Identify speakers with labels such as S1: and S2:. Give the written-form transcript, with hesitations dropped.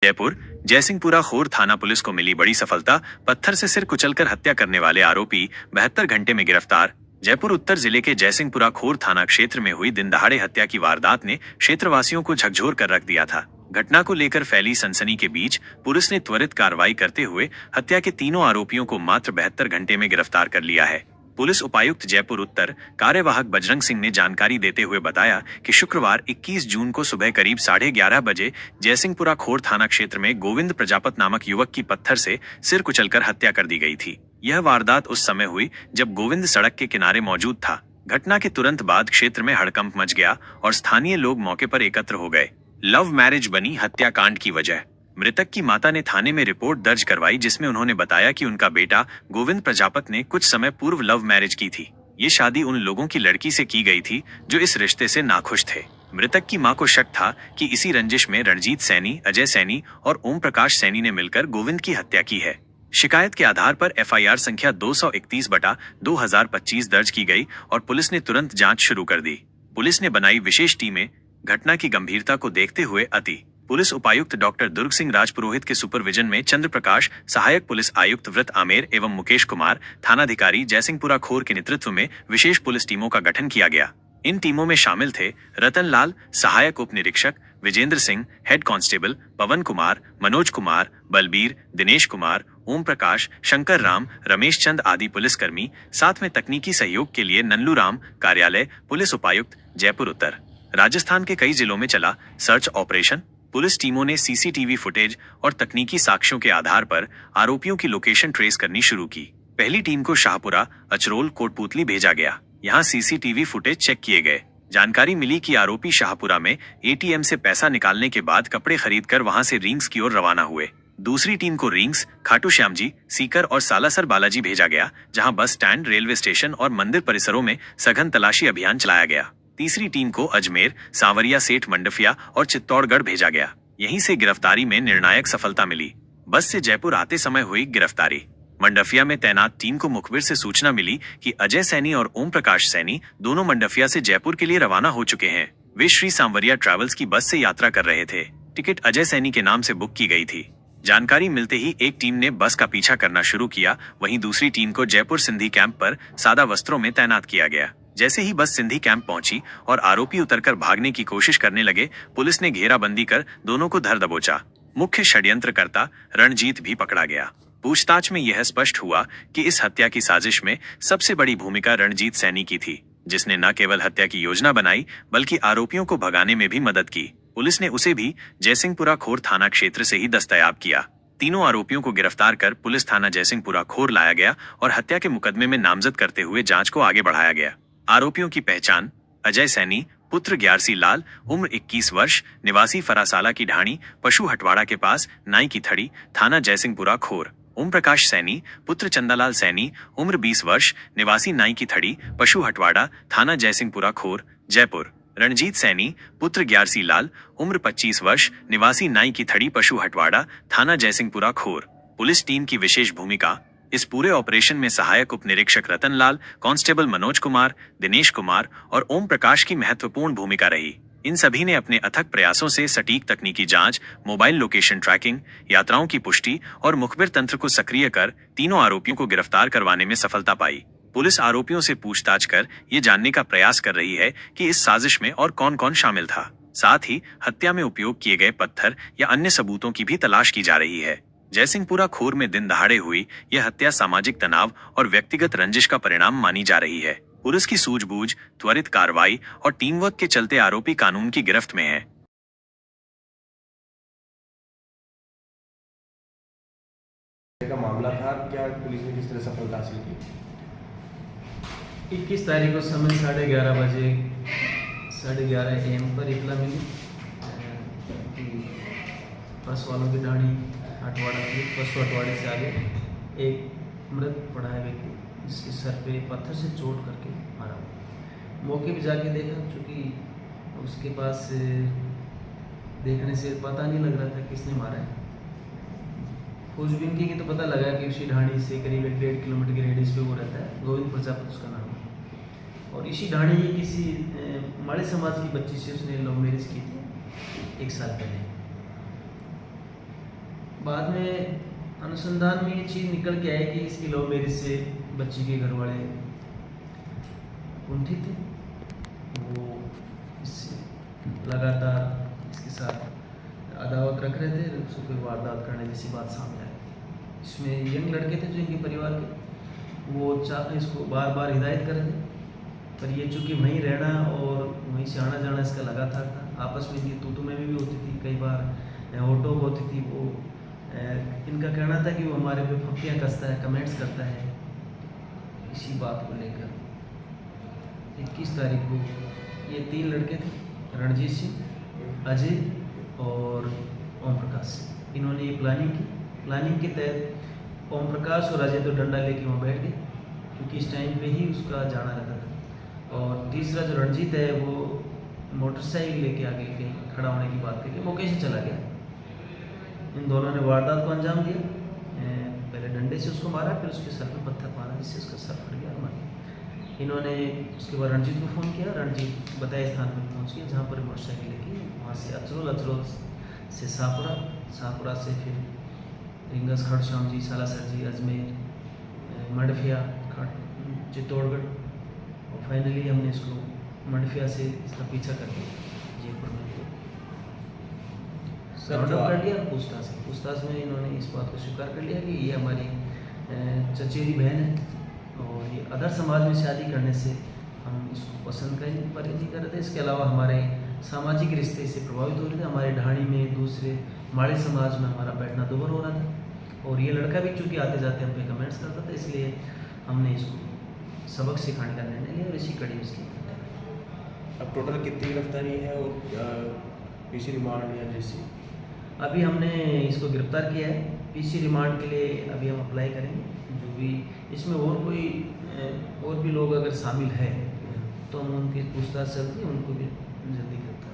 S1: जयपुर जयसिंहपुरा खोर थाना पुलिस को मिली बड़ी सफलता। पत्थर से सिर कुचलकर हत्या करने वाले आरोपी 72 घंटे में गिरफ्तार। जयपुर उत्तर जिले के जयसिंहपुरा खोर थाना क्षेत्र में हुई दिनदहाड़े हत्या की वारदात ने क्षेत्रवासियों को झकझोर कर रख दिया था। घटना को लेकर फैली सनसनी के बीच पुलिस ने त्वरित कार्रवाई करते हुए हत्या के तीनों आरोपियों को मात्र 72 घंटे में गिरफ्तार कर लिया है। पुलिस उपायुक्त जयपुर उत्तर कार्यवाहक बजरंग सिंह ने जानकारी देते हुए बताया कि शुक्रवार 21 जून को सुबह करीब 11:30 बजे जयसिंहपुरा खोर थाना क्षेत्र में गोविंद प्रजापत नामक युवक की पत्थर से सिर कुचलकर हत्या कर दी गई थी। यह वारदात उस समय हुई जब गोविंद सड़क के किनारे मौजूद था। घटना के तुरंत बाद क्षेत्र में हड़कंप मच गया और स्थानीय लोग मौके पर एकत्र हो गए। लव मैरिज बनी हत्याकांड की वजह। मृतक की माता ने थाने में रिपोर्ट दर्ज करवाई, जिसमें उन्होंने बताया कि उनका बेटा गोविंद प्रजापत ने कुछ समय पूर्व लव मैरिज की थी। ये शादी उन लोगों की लड़की से की गई थी जो इस रिश्ते से नाखुश थे। मृतक की मां को शक था कि इसी रंजिश में रणजीत सैनी, अजय सैनी और ओम प्रकाश सैनी ने मिलकर गोविंद की हत्या की है। शिकायत के आधार पर FIR संख्या 231/2025 दर्ज की गई और पुलिस ने तुरंत जांच शुरू कर दी। पुलिस ने बनाई विशेष टीमें। घटना की गंभीरता को देखते हुए पुलिस उपायुक्त डॉक्टर दुर्ग सिंह राजपुरोहित के सुपरविजन में चंद्र प्रकाश, सहायक पुलिस आयुक्त व्रत आमेर एवं मुकेश कुमार, थानाधिकारी जयसिंहपुरा खोर के नेतृत्व में विशेष पुलिस टीमों का गठन किया गया। इन टीमों में शामिल थे रतन लाल, सहायक उप निरीक्षक, विजेंद्र सिंह, हेड कांस्टेबल, पवन कुमार, मनोज कुमार, बलबीर, दिनेश कुमार, ओम प्रकाश, शंकर राम, रमेश चंद आदि पुलिसकर्मी। साथ में तकनीकी सहयोग के लिए नल्लू राम, कार्यालय पुलिस उपायुक्त जयपुर उत्तर। राजस्थान के कई जिलों में चला सर्च ऑपरेशन। पुलिस टीमों ने CCTV फुटेज और तकनीकी साक्ष्यों के आधार पर आरोपियों की लोकेशन ट्रेस करनी शुरू की। पहली टीम को शाहपुरा, अचरोल, कोटपूतली भेजा गया। यहां CCTV फुटेज चेक किए गए। जानकारी मिली कि आरोपी शाहपुरा में ATM से पैसा निकालने के बाद कपड़े खरीदकर वहां से रिंग्स की ओर रवाना हुए। दूसरी टीम को रिंग्स, खाटू श्याम जी, सीकर और सालासर बालाजी भेजा गया, जहां बस स्टैंड, रेलवे स्टेशन और मंदिर परिसरों में सघन तलाशी अभियान चलाया गया। तीसरी टीम को अजमेर, सांवरिया सेठ, मंडफिया और चित्तौड़गढ़ भेजा गया। यहीं से गिरफ्तारी में निर्णायक सफलता मिली। बस से जयपुर आते समय हुई गिरफ्तारी। मंडफिया में तैनात टीम को मुखबिर से सूचना मिली कि अजय सैनी और ओम प्रकाश सैनी दोनों मंडफिया से जयपुर के लिए रवाना हो चुके हैं। वे श्री सांवरिया ट्रैवल्स की बस से यात्रा कर रहे थे। टिकट अजय सैनी के नाम से बुक की गई थी। जानकारी मिलते ही एक टीम ने बस का पीछा करना शुरू किया। वहीं दूसरी टीम को जयपुर सिंधी कैंप पर सादा वस्त्रों में तैनात किया गया। जैसे ही बस सिंधी कैंप पहुंची और आरोपी उतरकर भागने की कोशिश करने लगे, पुलिस ने घेराबंदी कर दोनों को धर दबोचा। मुख्य षड्यंत्रकर्ता रणजीत भी पकड़ा गया। पूछताछ में यह स्पष्ट हुआ कि इस हत्या की साजिश में सबसे बड़ी भूमिका रणजीत सैनी की थी, जिसने न केवल हत्या की योजना बनाई बल्कि आरोपियों को भगाने में भी मदद की। पुलिस ने उसे भी जयसिंहपुरा खोर थाना क्षेत्र से ही दस्तयाब किया। तीनों आरोपियों को गिरफ्तार कर पुलिस थाना जयसिंहपुरा खोर लाया गया और हत्या के मुकदमे में नामजद करते हुए जांच को आगे बढ़ाया गया। आरोपियों की पहचान: अजय सैनी, पुत्र ग्यारसी लाल, उम्र 21 वर्ष, निवासी फरासाला की ढाणी, पशु हटवाड़ा के पास, नाई की थड़ी, थाना जयसिंहपुरा खोर। ओम प्रकाश सैनी, पुत्र चंदालाल सैनी, उम्र 20 वर्ष, निवासी नाई की थड़ी, पशु हटवाड़ा, थाना जयसिंहपुरा खोर, जयपुर। रणजीत सैनी, पुत्र ग्यारसी लाल, उम्र 25 वर्ष, निवासी नाई की थड़ी, पशु हटवाड़ा, थाना जयसिंहपुरा खोर। पुलिस टीम की विशेष भूमिका। इस पूरे ऑपरेशन में सहायक उप निरीक्षक रतन लाल, कांस्टेबल मनोज कुमार, दिनेश कुमार और ओम प्रकाश की महत्वपूर्ण भूमिका रही। इन सभी ने अपने अथक प्रयासों से सटीक तकनीकी जांच, मोबाइल लोकेशन ट्रैकिंग, यात्राओं की पुष्टि और मुखबिर तंत्र को सक्रिय कर तीनों आरोपियों को गिरफ्तार करवाने में सफलता पाई। पुलिस आरोपियों से पूछताछ कर ये जानने का प्रयास कर रही है कि इस साजिश में और कौन कौन शामिल था। साथ ही हत्या में उपयोग किए गए पत्थर या अन्य सबूतों की भी तलाश की जा रही है। जयसिंहपुरा खोर में दिन दहाड़े हुई यह हत्या सामाजिक तनाव और व्यक्तिगत रंजिश का परिणाम मानी जा रही है। पुलिस की सूझबूझ, त्वरित कार्रवाई और टीमवर्क के चलते आरोपी कानून की गिरफ्त में है।
S2: का मामला था, क्या पुलिस ने किस तरह सफलता हासिल की?
S3: 21 तारीख को समय 11:30 बजे 11:30 AM पर इतला मिली कि बस वालों की ढाणी हटवाड़ा में, पशु हटवाड़े से आगे एक मृत पड़ा है व्यक्ति, जिसके सर पे पत्थर से चोट करके मारा हुआ। मौके पे जाके देखा, चूँकि उसके पास देखने से पता नहीं लग रहा था किसने मारा है। खोजबीन की तो पता लगा कि उसी ढाणी से करीब 1.5 किलोमीटर के रेडियस पे वो रहता है। गोविंद प्रजापत उसका नाम है और इसी ढाणी किसी माड़े समाज की बच्ची से उसने लव मैरिज की थी 1 साल पहले। बाद में अनुसंधान में ये चीज़ निकल के आई कि इसकी लव मैरिज से बच्ची के घर वाले कुंठित थे, वो इससे लगातार इसके साथ अदावत रख रहे थे, उसको कोई वारदात करने जैसी बात सामने आई। इसमें यंग लड़के थे जो इनके परिवार के, वो चाहते इसको बार बार हिदायत कर रहे थे, पर ये चूँकि वहीं रहना और वहीं से आना जाना इसका लगातार था। आपस में ये तू में भी होती थी, कई बार ऑटो होती थी। वो इनका कहना था कि वो हमारे पे फप्तियाँ कसता है, कमेंट्स करता है। इसी बात को लेकर 21 तारीख को ये 3 लड़के थे, रणजीत सिंह, अजय और ओम प्रकाश। इन्होंने ये प्लानिंग की। प्लानिंग के तहत ओम प्रकाश और अजय तो डंडा लेके वहाँ बैठ गए, क्योंकि इस टाइम पे ही उसका जाना रहता था। और तीसरा जो रणजीत है वो मोटरसाइकिल लेके आगे कहीं खड़ा होने की बात करके मौके से चला गया। इन दोनों ने वारदात को अंजाम दिया। पहले डंडे से उसको मारा, फिर उसके सर पे पत्थर मारा, जिससे उसका सर फट गया, मर गया। इन्होंने उसके बाद रणजीत को फ़ोन किया। रणजीत बताए स्थान पर पहुंच गया जहाँ पर मोटरसाइकिल लेके, वहाँ से अचरोल से शाहपुरा से फिर रिंगस, खड़श्याम जी, सालासर जी, अजमेर, मडफिया, चित्तौड़गढ़, और फाइनली हमने इसको मडफिया से इसका पीछा करके जयपुर में राउंड अप कर लिया। पूछताछ में इन्होंने इस बात को स्वीकार कर लिया कि ये हमारी चचेरी बहन है और ये अदर समाज में शादी करने से हम इसको पसंद नहीं कर रहे थे। इसके अलावा हमारे सामाजिक रिश्ते इससे प्रभावित हो रहे थे। हमारे ढाणी में, दूसरे माड़ी समाज में हमारा बैठना दोबर हो रहा था, और ये लड़का भी चूँकि आते जाते हम पे कमेंट्स करता था, इसलिए हमने इसको सबक सिखाने का निर्णय लिया और इसी कड़ी उसकी।
S2: अब टोटल कितनी गिरफ्तारी है और पीसी रिमांड या जैसी?
S3: अभी हमने इसको गिरफ्तार किया है। पीसी रिमांड के लिए अभी हम अप्लाई करेंगे। जो भी इसमें और भी लोग अगर शामिल है तो हम उनकी पूछताछ चलती है, उनको भी जल्दी गिरफ्तार